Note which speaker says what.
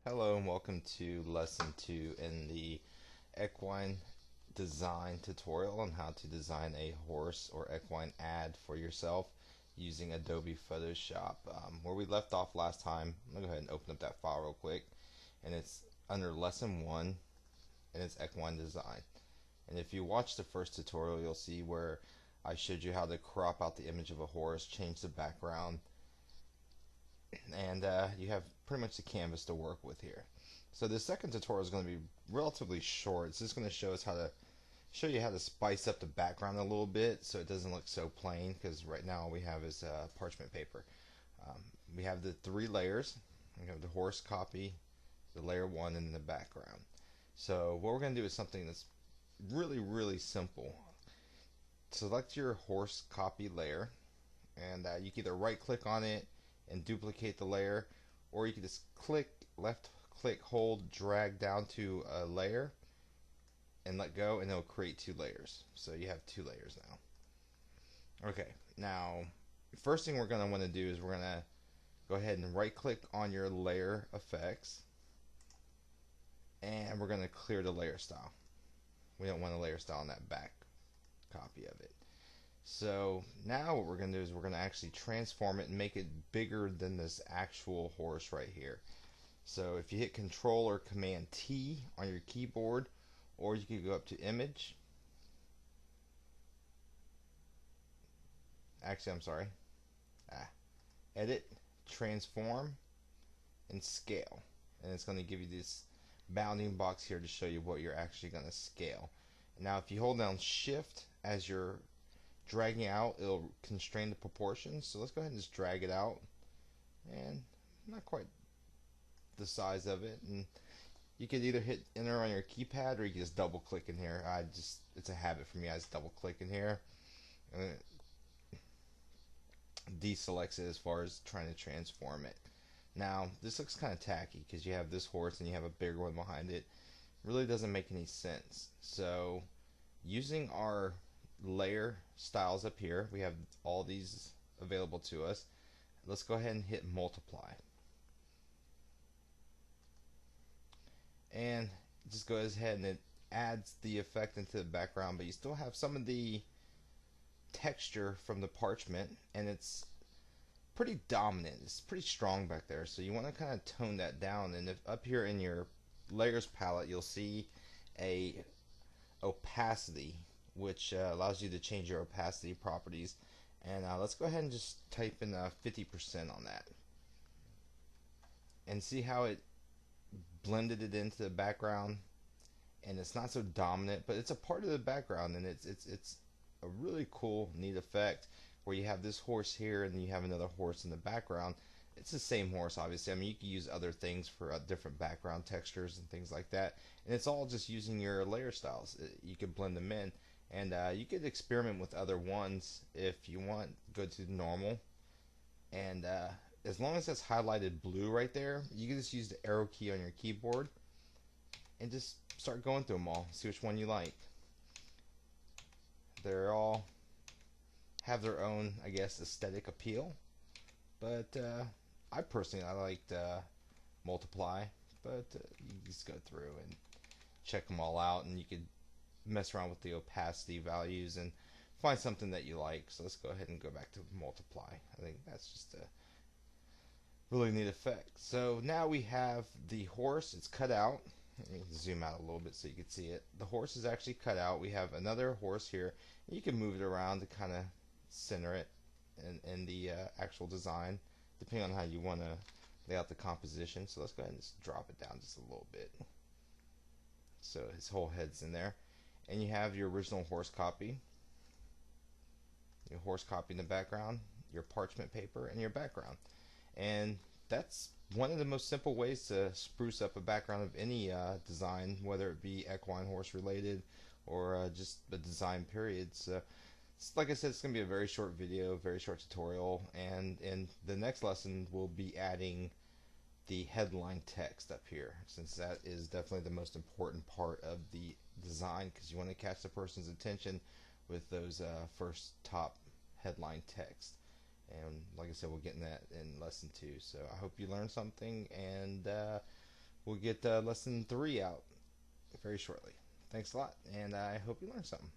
Speaker 1: Hello and welcome to lesson 2 in the equine design tutorial on how to design a horse or equine ad for yourself using Adobe Photoshop. Where we left off last time, I'm going to go ahead and open up that file real quick, and it's under lesson 1 and it's equine design. And if you watch the first tutorial, you'll see where I showed you how to crop out the image of a horse, change the background, and you have pretty much the canvas to work with here. So the second tutorial is going to be relatively short. It's just going to show you how to spice up the background a little bit so it doesn't look so plain, because right now all we have is parchment paper. Um, we have the 3 layers. We have the horse copy, the layer 1, and the background. So what we're going to do is something that's really simple. Select your horse copy layer, and you can either right click on it and duplicate the layer, or you can just left click, hold, drag down to a layer and let go, and it'll create 2 layers. So you have 2 layers now. Okay, now first thing we're going to want to do is we're going to go ahead and right click on your layer effects, and we're going to clear the layer style. We don't want a layer style on that back copy of it. So now what we're going to do is we're going to actually transform it and make it bigger than this actual horse right here. So if you hit Control or Command T on your keyboard, or you can go up to Image. Actually, I'm sorry. Edit, Transform, and Scale. And it's going to give you this bounding box here to show you what you're actually going to scale. Now if you hold down Shift as you're dragging out, it'll constrain the proportions. So let's go ahead and just drag it out, and not quite the size of it. And you could either hit enter on your keypad, or you can just double click in here. It's a habit for me. I just double click in here, and it deselects it as far as trying to transform it. Now this looks kind of tacky because you have this horse and you have a bigger one behind it. Really doesn't make any sense. So using our layer styles up here, we have all these available to us. Let's go ahead and hit multiply, and just goes ahead and it adds the effect into the background, but you still have some of the texture from the parchment, and it's pretty dominant. It's pretty strong back there, so you want to kind of tone that down. And if up here in your layers palette, you'll see a opacity, which allows you to change your opacity properties. And let's go ahead and just type in 50% on that, and see how it blended it into the background. And it's not so dominant, but it's a part of the background, and it's a really cool, neat effect where you have this horse here and you have another horse in the background. It's the same horse, obviously. I mean, you can use other things for different background textures and things like that, and it's all just using your layer styles. You can blend them in, and you could experiment with other ones if you want. Go to normal, and as long as it's highlighted blue right there, you can just use the arrow key on your keyboard and just start going through them all. See which one you like. They're all have their own, I guess, aesthetic appeal, but I liked multiply, but you just go through and check them all out, and you could mess around with the opacity values and find something that you like. So let's go ahead and go back to multiply. I think that's just a really neat effect. So now we have the horse. It's cut out. Let me zoom out a little bit so you can see it. The horse is actually cut out. We have another horse here. You can move it around to kind of center it in the actual design, depending on how you want to lay out the composition. So let's go ahead and just drop it down just a little bit, so his whole head's in there. And you have your original horse copy, your horse copy in the background, your parchment paper, and your background. And that's one of the most simple ways to spruce up a background of any design, whether it be equine horse related or just the design period. So like I said, it's going to be a very short video, very short tutorial, and in the next lesson we'll be adding the headline text up here, since that is definitely the most important part of the design, because you want to catch the person's attention with those first top headline text. And like I said, we'll get in that in lesson 2. So I hope you learned something, and we'll get lesson 3 out very shortly. Thanks a lot, and I hope you learned something.